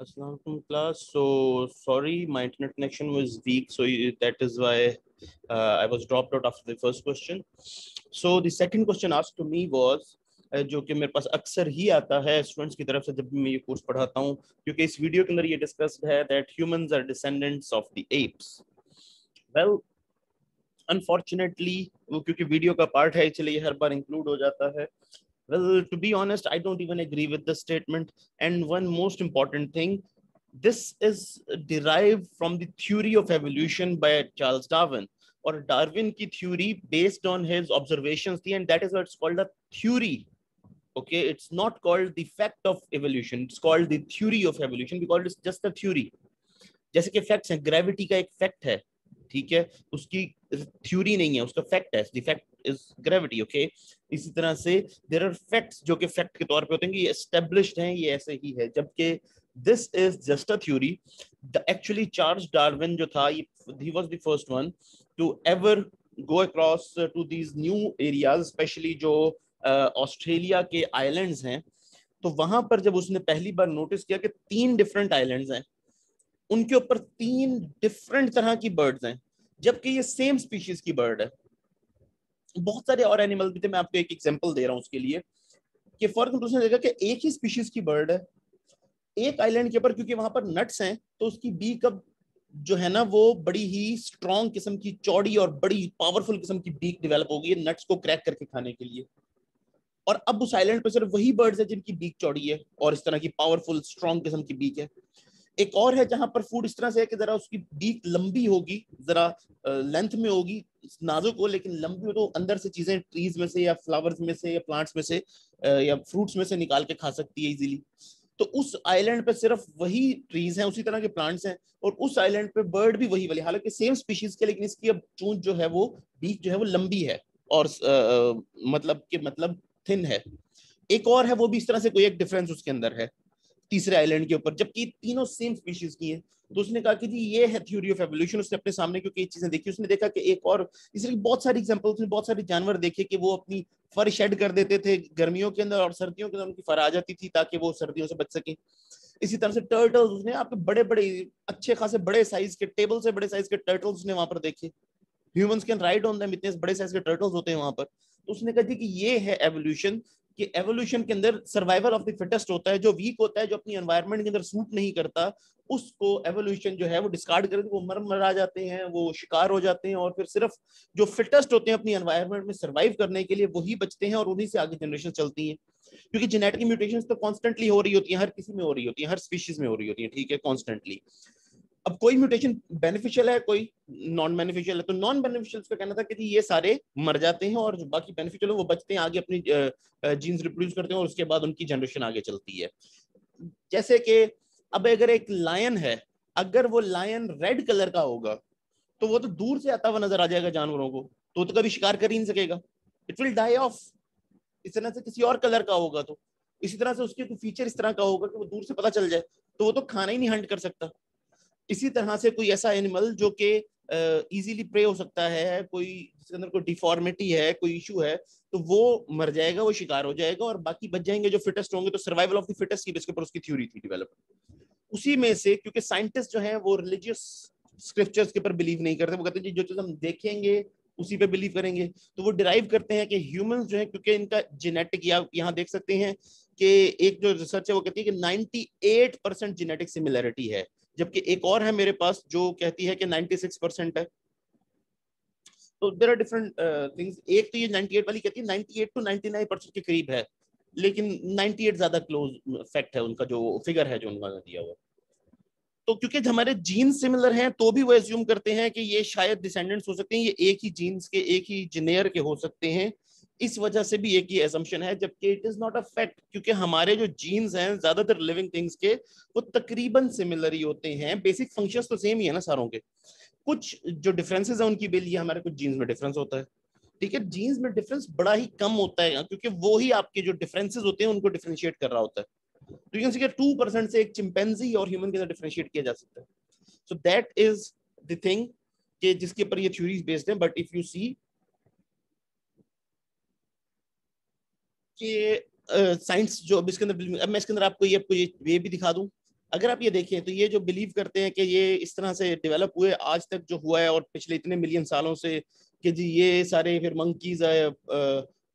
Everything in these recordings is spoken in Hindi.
Assalamu alaikum class. So sorry, my internet connection was weak, so that is why I was dropped out after the first question. So the second question asked to me was जो कि मेरे पास अक्सर ही आता है स्टूडेंट्स की तरफ से जब भी मैं ये कोर्स पढ़ाता हूँ, क्योंकि इस वीडियो के अंदर ये डिस्कस्ड है that humans are descendants of the apes. Well, unfortunately वो क्योंकि वीडियो का पार्ट है इसलिए हर बार इंक्लूड हो जाता है. Well, to be honest, I don't even agree with the statement. And one most important thing, this is derived from the theory of evolution by Charles Darwin, or Darwin की theory based on his observations थी, and that is why it's called a theory. Okay, it's not called the fact of evolution. It's called the theory of evolution because it's just a theory. जैसे कि फैक्ट्स हैं, ग्रेविटी का एक फैक्ट है, ठीक है, उसकी थ्योरी नहीं है, उसका फैक्ट है. The fact is gravity. Okay, इसी तरह से देयर आर फैक्ट्स जो कि फैक्ट के तौर पे होते हैं कि ये एस्टेब्लिश्ड हैं, ये ऐसे ही है, जबकि this is just a theory. Actually Charles Darwin जो था, he was the first one to ever go across to these new areas, especially जो ऑस्ट्रेलिया के आइलैंड्स हैं. तो वहां पर जब उसने पहली बार नोटिस किया कि 3 डिफरेंट आइलैंड्स हैं, उनके ऊपर 3 डिफरेंट तरह की बर्ड्स हैं, जबकि ये सेम स्पीशीज की बर्ड है. बहुत सारे और एनिमल भी थे, मैं आपको एक एग्जांपल दे रहा हूं उसके लिए कि फॉर एग्जांपल उसने देखा कि एक ही स्पीशीज की बर्ड है एक आइलैंड के ऊपर, क्योंकि वहां पर नट्स हैं तो उसकी बीक अब जो है ना वो बड़ी ही स्ट्रॉन्ग किस्म की, चौड़ी और बड़ी पावरफुल किस्म की बीक डेवलप हो गई है नट्स को क्रैक करके खाने के लिए. और अब उस आइलैंड पर सिर्फ वही बर्ड्स है जिनकी बीक चौड़ी है और इस तरह की पावरफुल स्ट्रॉन्ग किस्म की बीक है. एक और है जहां पर फूड इस तरह से है कि जरा उसकी बीक लंबी होगी, जरा लेंथ में होगी, नाजुक हो लेकिन लंबी हो, तो अंदर से चीजें ट्रीज में से या फ्लावर्स में से या प्लांट्स में से या फ्रूट्स में से निकाल के खा सकती है इजीली. तो उस आइलैंड पे सिर्फ वही ट्रीज हैं, उसी तरह के प्लांट्स हैं, और उस आइलैंड पे बर्ड भी वही वाली, हालांकि सेम स्पीशीज के, लेकिन इसकी अब चूंच जो है वो बीक जो है वो लंबी है और मतलब थिन है. एक और है, वो भी इस तरह से कोई एक डिफरेंस उसके अंदर है तीसरे आइलैंड के ऊपर, जबकि तीनों सेम स्पीशीज की हैं. तो उसने कहा कि जी ये है थ्योरी ऑफ एवोल्यूशन. उसने अपने सामने क्योंकि ये चीजें देखी, उसने देखा कि एक और, इसलिए बहुत सारी एग्जांपल्स में बहुत सारे जानवर देखे कि वो अपनी फर शेड कर देते थे गर्मियों के अंदर, और सर्दियों के अंदर उनकी फर आ जाती थी ताकि वो सर्दियों से बच सके. इसी तरह से टर्टल्स, उसने आपके बड़े बड़े अच्छे खासे बड़े साइज के, टेबल से बड़े साइज के टर्टल्स उसने वहां पर देखे. Humans can ride on them, इतने बड़े साइज के टर्टल्स होते हैं वहां पर. तो उसने कहा कि ये है एवोल्यूशन, कि एवोल्यूशन के अंदर सर्वाइवल ऑफ द फिटेस्ट होता है. जो वीक होता है, जो अपनी एनवायरनमेंट के अंदर सूट नहीं करता, उसको एवोल्यूशन जो है वो डिस्कार्ड कर, वो मर जाते हैं, वो शिकार हो जाते हैं, और फिर सिर्फ जो फिटेस्ट होते हैं अपनी एनवायरनमेंट में सर्वाइव करने के लिए वही बचते हैं, और उन्हीं से आगे जनरेशन चलती है. क्योंकि जेनेटिक म्यूटेशंस तो कॉन्स्टेंटली हो रही होती है, हर किसी में हो रही होती है, हर स्पीशीज में हो रही होती है, ठीक है, कॉन्स्टेंटली. अब कोई म्यूटेशन बेनिफिशियल है, कोई नॉन बेनिफिशियल है. तो नॉन बेनिफिशियल का कहना था कि ये सारे मर जाते हैं और जो बाकी बेनिफिशियल है वो बचते हैं, आगे अपनी जीन्स रिप्रोड्यूस करते हैं, और उसके बाद उनकी जनरेशन आगे चलती है. जैसे कि अब अगर एक लायन है, अगर वो लायन रेड कलर का होगा तो वो तो दूर से आता हुआ नजर आ जाएगा जानवरों को, तो कभी शिकार कर ही नहीं सकेगा, इट विल डाई ऑफ. इस तरह से किसी और कलर का होगा तो, इसी तरह से उसके फीचर इस तरह का होगा कि वो दूर से पता चल जाए, तो वो तो खाना ही नहीं हंट कर सकता. इसी तरह से कोई ऐसा एनिमल जो कि इजीली प्रे हो सकता है, कोई जिसके अंदर कोई डिफॉर्मिटी है, कोई इशू है, तो वो मर जाएगा, वो शिकार हो जाएगा, और बाकी बच जाएंगे जो फिटेस्ट होंगे. तो सर्वाइवल ऑफ द फिटेस्ट की बेस के ऊपर उसकी थ्योरी थी डेवलप. उसी में से, क्योंकि साइंटिस्ट जो हैं वो रिलीजियस स्क्रिप्चर्स के ऊपर बिलीव नहीं करते, वो कहते हैं जो चीज हम देखेंगे उसी पे बिलीव करेंगे. तो वो डिराइव करते हैं कि ह्यूमंस जो है, क्योंकि इनका जेनेटिक, या यहाँ देख सकते हैं कि एक जो रिसर्च है वो कहती है कि 98% जेनेटिक सिमिलरिटी है, जबकि एक और है मेरे पास जो कहती है कि 96% है. तो देयर आर डिफरेंट थिंग्स. एक तो ये 98 वाली कहती है 98 to 99% के करीब है, लेकिन 98 ज्यादा क्लोज फैक्ट है उनका, जो फिगर है जो उन्होंने दिया हुआ. तो क्योंकि हमारे जीन सिमिलर हैं तो भी वो एज्यूम करते हैं कि ये शायद डिसेंडेंट्स हो सकते हैं, ये एक ही जीन्स के, एक ही जेनेयर के हो सकते हैं. इस वजह से भी एक ही एजम्पशन है, जबकि it is not a fact, क्योंकि हमारे जो जीन्स हैं ज्यादातर लिविंग थिंग्स के वो तकरीबन सिमिलर ही होते हैं. बेसिक फंक्शंस तो सेम ही है ना सारों के. कुछ जो डिफरेंसेस है उनकी लिए हमारे कुछ जीन्स में डिफरेंस होता है, ठीक है. जीन्स में डिफरेंस बड़ा ही कम होता है क्योंकि वो ही आपके जो डिफरेंसेस होते हैं उनको डिफरेंशिएट कर रहा होता है. तो यू कैन सी कि 2% से एक चिंपैंजी और ह्यूमन के अंदर डिफरेंशिएट किया जा सकता है. So that is the thing कि जिसके ऊपर ये थ्योरीज बेस्ड हैं. बट इफ यू सी कि साइंस जो अब इसके अंदर, अब मैं इसके अंदर आपको ये भी दिखा दूं अगर आप ये देखें तो ये जो बिलीव करते हैं कि ये इस तरह से डेवलप हुए आज तक जो हुआ है और पिछले इतने मिलियन सालों से, कि जी ये सारे फिर मंकीज आए,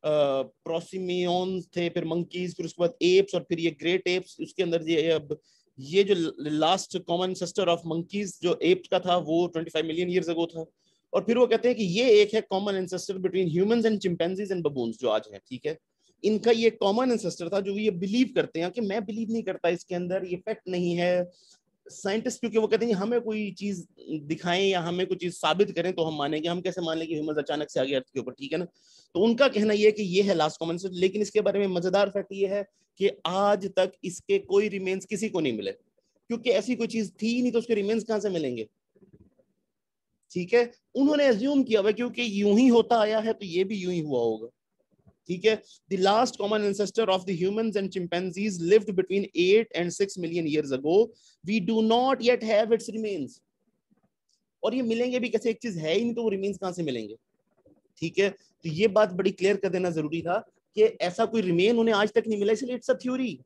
प्रोसिमियंस थे, फिर मंकीज, फिर उसके बाद एप्स, और फिर ये ग्रेट एप्स, उसके अंदर ये अब ये जो last common sister of monkeys जो एप्स का था वो 25 मिलियन ईयर्स अगो था। और फिर वो कहते हैं कि ये एक है common ancestor between humans and chimpanzees and baboons जो आज हैं, ठीक है। इनका ये कॉमन एंसेस्टर था जो ये बिलीव करते हैं, कि मैं बिलीव नहीं करता इसके अंदर ये फैक्ट नहीं है। साइंटिस्ट क्योंकि वो कहते हैं हमें कोई चीज दिखाएं या हमें कोई चीज साबित करें तो हम मानेंगे, हम कैसे मान लें कि ह्यूमंस अचानक से आ गए अर्थ के ऊपर, ठीक है ना। तो उनका कहना ये है कि ये है लास्ट कॉमन एंसेस्टर, लेकिन इसके बारे में मजेदार फैक्ट ये है कि आज तक इसके कोई रिमेन्स किसी को नहीं मिले, क्योंकि ऐसी कोई चीज थी नहीं तो उसके रिमेन्स कहां से मिलेंगे, ठीक है। उन्होंने एज्यूम किया हुआ क्योंकि यूं ही होता आया है तो ये भी यूं ही हुआ होगा, ठीक है। The last common ancestor of the humans and chimpanzees lived between 8 and 6 million years ago. We do not yet have its remains. और ये मिलेंगे भी कैसे, एक चीज है ही नहीं तो वो रिमेन्स कहां से मिलेंगे, ठीक है। तो ये बात बड़ी क्लियर कर देना जरूरी था कि ऐसा कोई रिमेन उन्हें आज तक नहीं मिला, इसलिए it's a theory,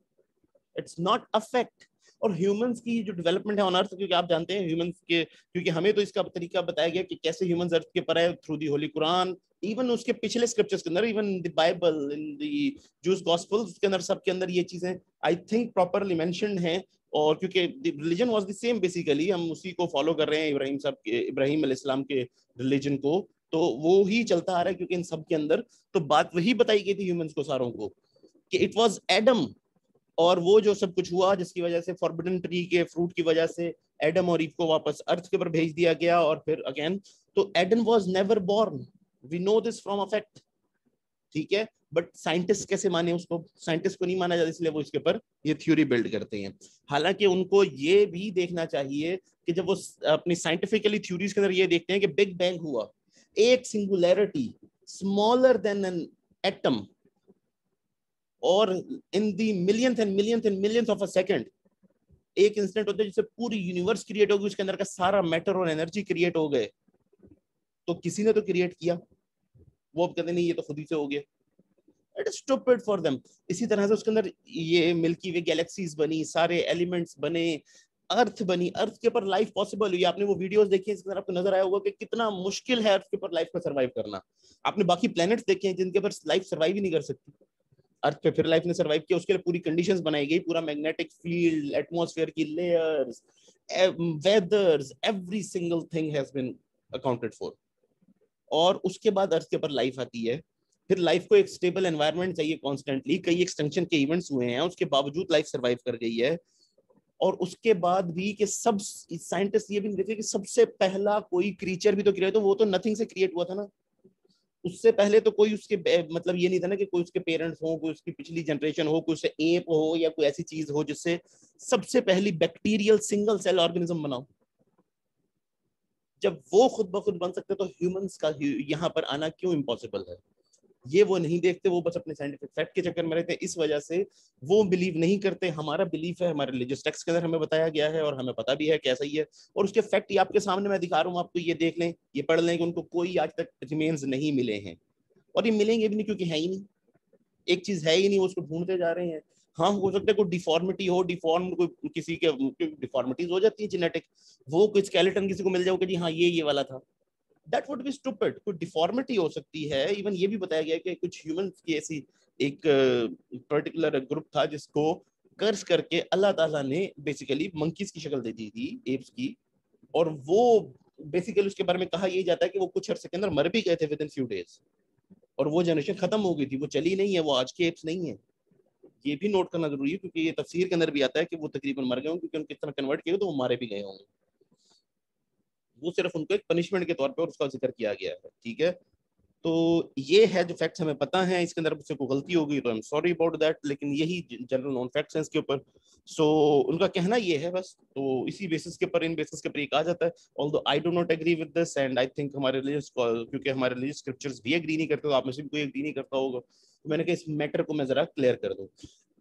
it's not a fact. और ह्यूमंस की जो डेवलपमेंट है ऑन अर्थ, क्योंकि आप जानते हैं ह्यूमंस के, क्योंकि हमें तो इसका तरीका बताया गया कि कैसे ह्यूमंस अर्थ के पर है through the Holi Quran, even उसके पिछले स्क्रिप्चर्स के अंदर, even the Bible, in the juice gospels के अंदर, सब के अंदर ये चीजें आई थिंक प्रॉपरली मेंशन्ड हैं। और क्योंकि religion was the same basically, हम उसी को फॉलो कर रहे हैं, इब्राहिम साहब के, इब्राहिम अलैहिस्सलाम के रिलीजन को, तो वो ही चलता आ रहा है, क्योंकि इन सब के अंदर तो बात वही बताई गई थी ह्यूमंस को सारों को, कि इट वाज एडम, और वो जो सब कुछ हुआ जिसकी वजह से फॉरबिडन ट्री के फ्रूट की वजह से एडम और ईव को वापस अर्थ के ऊपर भेज दिया गया, और फिर अगेन तो Adam was never born, we know this from a fact, ठीक है। बट साइंटिस्ट कैसे माने उसको, साइंटिस्ट को नहीं माना जाता, इसलिए वो इसके ऊपर ये थ्योरी बिल्ड करते हैं। हालांकि उनको ये भी देखना चाहिए कि जब वो अपनी साइंटिफिकली थ्योरीज के अंदर ये देखते हैं कि बिग बैंग हुआ, एक singularity smaller than an atom, और in the millionth and millionth and millionth of a second एक इंस्टेंट होता है जिससे पूरी यूनिवर्स क्रिएट होगी, उसके अंदर का सारा मैटर और एनर्जी क्रिएट हो गए, तो किसी ने तो क्रिएट किया, वो अब कहते नहीं ये तो खुद ही से हो गया, it is stupid for them. इसी तरह से उसके अंदर ये मिल्की वे गैलेक्सीज बनी, सारे एलिमेंट्स बने, अर्थ बनी, अर्थ के ऊपर लाइफ पॉसिबल हुई। आपने वो वीडियोस देखी, इसके अंदर आपको नजर आया होगा कि कितना मुश्किल है अर्थ के ऊपर लाइफ को सर्वाइव करना। आपने बाकी प्लैनेट्स देखे हैं जिनके ऊपर लाइफ सर्वाइव ही नहीं कर सकती, अर्थ पे फिर लाइफ ने सर्वाइव किया, उसके लिए पूरी कंडीशंस बनाई गई, पूरा मैग्नेटिक फील्ड, एटमॉस्फेयर की layers, weathers, every single thing has been accounted for. और उसके बाद अर्थ के ऊपर लाइफ आती है, फिर लाइफ को एक स्टेबल एनवायरनमेंट चाहिए कॉन्स्टेंटली, कई एक्सटेंशन के इवेंट्स हुए हैं, उसके बावजूद लाइफ सर्वाइव कर गई है। और उसके बाद भी कि सब साइंटिस्ट ये भी नहीं देखते कि सबसे पहला कोई क्रीचर भी तो क्रिएट, तो वो तो नथिंग से क्रिएट हुआ था ना, उससे पहले तो कोई उसके मतलब ये नहीं था ना कि कोई उसके पेरेंट्स हो, कोई उसकी पिछली जनरेशन हो, कोई उससे एप हो या कोई ऐसी चीज हो जिससे सबसे पहली बैक्टीरियल सिंगल सेल ऑर्गेनिज्म बनाओ। जब वो खुद ब खुद बन सकते तो ह्यूमंस का यहाँ पर आना क्यों इम्पॉसिबल है, ये वो नहीं देखते, वो बस अपने साइंटिफिक फैक्ट के चक्कर में रहते हैं, इस वजह से वो बिलीव नहीं करते। हमारा बिलीफ है, हमारे रिलीजियस टेक्स्ट के अंदर हमें बताया गया है और हमें पता भी है कैसा ही है, और उसके फैक्ट ये आपके सामने मैं दिखा रहा हूँ, आपको ये देख लें, ये पढ़ लें कि उनको कोई आज तक रिमेन्स नहीं मिले हैं, और ये मिलेंगे भी नहीं क्योंकि है ही नहीं, एक चीज है ही नहीं, वो उसको ढूंढते जा रहे हैं। हाँ हो सकता है कोई डिफॉर्मिटी हो, डिफॉर्म कोई किसी के डिफॉर्मिटीज हो जाती है जेनेटिक, वो कोई स्केलेटन किसी को मिल जाओगे कि हाँ ये वाला था, दैट वुड बी स्टूपिड। कोई डिफॉर्मिटी हो सकती है, इवन ये भी बताया गया कि कुछ ह्यूमंस की ऐसी एक पर्टिकुलर ग्रुप था जिसको कर्ज करके अल्लाह ताला ने बेसिकली मंकीज की शक्ल दे दी थी, एप्स की, और वो बेसिकली उसके बारे में कहा यही जाता है कि वो कुछ अर्से के अंदर मर भी गए थे विद इन फ्यू डेज, और वो जनरेशन खत्म हो गई थी, वो चली नहीं है, वो आज के एप्स नहीं है। ये भी नोट करना जरूरी है क्योंकि ये तफसीर के अंदर भी आता है कि वो तकरीबन मर गए होंगे, क्योंकि उनको इतना कन्वर्ट किया तो वो मारे भी गए होंगे, वो सिर्फ उनको एक पनिशमेंट के तौर पर उसका जिक्र किया गया है, ठीक है। तो ये है जो फैक्ट्स हमें पता है, इसके अंदर मुझसे कोई गलती हो गई तो I am sorry about that, लेकिन यही जनरल नॉन फैक्ट्स हैं इसके ऊपर। सो उनका कहना ये है बस, तो इसी बेसिस के ऊपर, इन बेसिस के ऊपर ये कहा जाता है, although I do not agree with this, and I think हमारे रिलीजियस, क्योंकि हमारे रिलीजियस स्क्रिप्चर्स भी एग्री नहीं करते, तो आप में से भी कोई एग्री नहीं करता होगा, तो मैंने कहा इस मैटर को मैं जरा क्लियर कर दूं।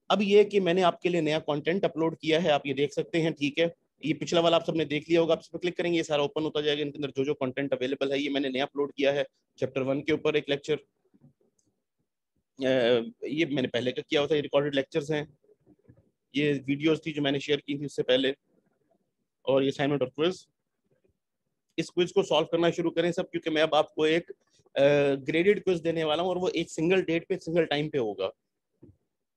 अब ये कि मैंने आपके लिए नया कंटेंट अपलोड किया है, आप ये देख सकते हैं, ठीक है। ये पिछला वाला आप सबने देख लिया होगा, आप इस पर क्लिक करेंगे ये सारा ओपन होता जाएगा, इनके अंदर जो जो कंटेंट अवेलेबल है ये मैंने नया अपलोड किया है। चैप्टर 1 के ऊपर एक लेक्चर, ये मैंने पहले का किया हुआ था, ये रिकॉर्डेड लेक्चर्स हैं, ये वीडियोस थी जो मैंने शेयर की थी उससे पहले, और ये असाइनमेंट और क्विज। इस क्विज को सॉल्व करना शुरू करें सब, क्योंकि मैं अब आपको एक ग्रेडेड क्विज देने वाला हूँ और वो एक सिंगल डेट पे सिंगल टाइम पे होगा,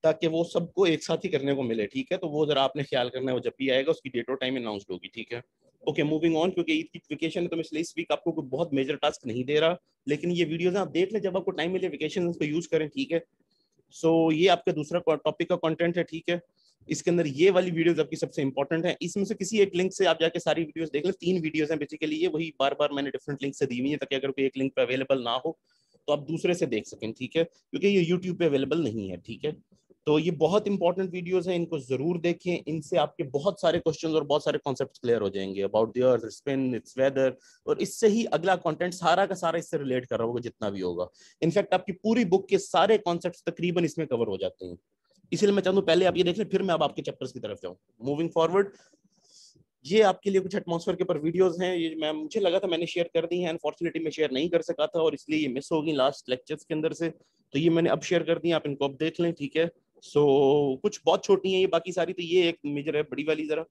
ताकि वो सबको एक साथ ही करने को मिले। ठीक है, तो वो जरा आपने ख्याल करना है, वो जब भी आएगा उसकी डेट और टाइम अनाउंस होगी। ठीक है, ओके, मूविंग ऑन। क्योंकि ईद की वेकेशन है तो मैं इसलिए इस वीक आपको कोई बहुत मेजर टास्क नहीं दे रहा, लेकिन ये वीडियोस आप देख लें जब आपको टाइम मिले, वेकेशन को यूज करें। ठीक है, सो ये आपका दूसरा टॉपिक का कंटेंट है। ठीक है, इसके अंदर ये वाली वीडियोस आपकी सबसे इंपॉर्टेंट है। इसमें से किसी एक लिंक से आप जाके सारी वीडियोस देख लें। 3 वीडियोस हैं बेसिकली, ये वही बार बार मैंने डिफरेंट लिंक से दी हुई है, ताकि अगर कोई एक लिंक पे अवेलेबल ना हो तो आप दूसरे से देख सकें। ठीक है, क्योंकि ये यूट्यूब पे अवेलेबल नहीं है। ठीक है, तो ये बहुत इंपॉर्टेंट वीडियोस हैं, इनको जरूर देखें। इनसे आपके बहुत सारे क्वेश्चंस और बहुत सारे कॉन्सेप्ट्स क्लियर हो जाएंगे about the earth, spin, its weather, और इससे ही अगला कंटेंट सारा का सारा इससे रिलेट कर रहा होगा जितना भी होगा। इनफैक्ट आपकी पूरी बुक के सारे कॉन्सेप्ट्स तकरीबन इसमें कवर हो जाते हैं। इसलिए मैं चाहूँ पहले आप ये देख लें, फिर मैं अब आपके चैप्टर्स की तरफ जाऊँ। मूविंग फॉरवर्ड, ये आपके लिए कुछ एटमॉस्फेयर के ऊपर वीडियोस हैं। ये मैं मुझे लगा था मैंने शेयर कर दी हैं, अनफॉर्चुनेटली मैं शेयर नहीं कर सका था और इसलिए ये मिस हो गई लास्ट लेक्चर्स के अंदर से, तो ये मैंने अब शेयर कर दी, आप इनको अब देख लें। ठीक है, सो कुछ बहुत छोटी है ये बाकी सारी, तो ये एक मेजर है बड़ी वाली। जरा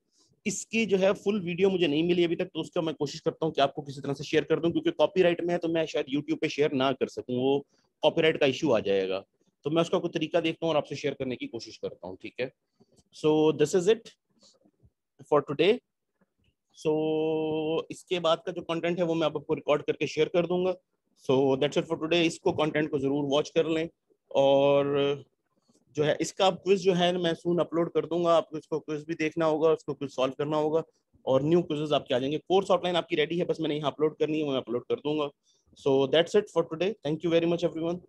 इसकी जो है फुल वीडियो मुझे नहीं मिली अभी तक, तो उसका मैं कोशिश करता हूँ कि आपको किसी तरह से शेयर कर दूं, क्योंकि कॉपीराइट में है तो मैं शायद यूट्यूब पे शेयर ना कर सकूं, वो कॉपीराइट का इशू आ जाएगा। तो मैं उसका कोई तरीका देखता हूँ और आपसे शेयर करने की कोशिश करता हूँ। ठीक है, so this is it for today. इसके बाद का जो कंटेंट है वो मैं आपको रिकॉर्ड करके शेयर कर दूंगा। So that's it for today. इसको कंटेंट को जरूर वॉच कर लें, और जो है इसका क्विज जो है मैं सून अपलोड कर दूंगा। आपको इसको क्विज भी देखना होगा, उसको क्विज सॉल्व करना होगा, और न्यू क्विजेस आपके आ जाएंगे। कोर्स आउटलाइन आपकी रेडी है, बस मैंने यहाँ अपलोड करनी है, वो मैं अपलोड कर दूंगा। So that's it for today. Thank you very much everyone.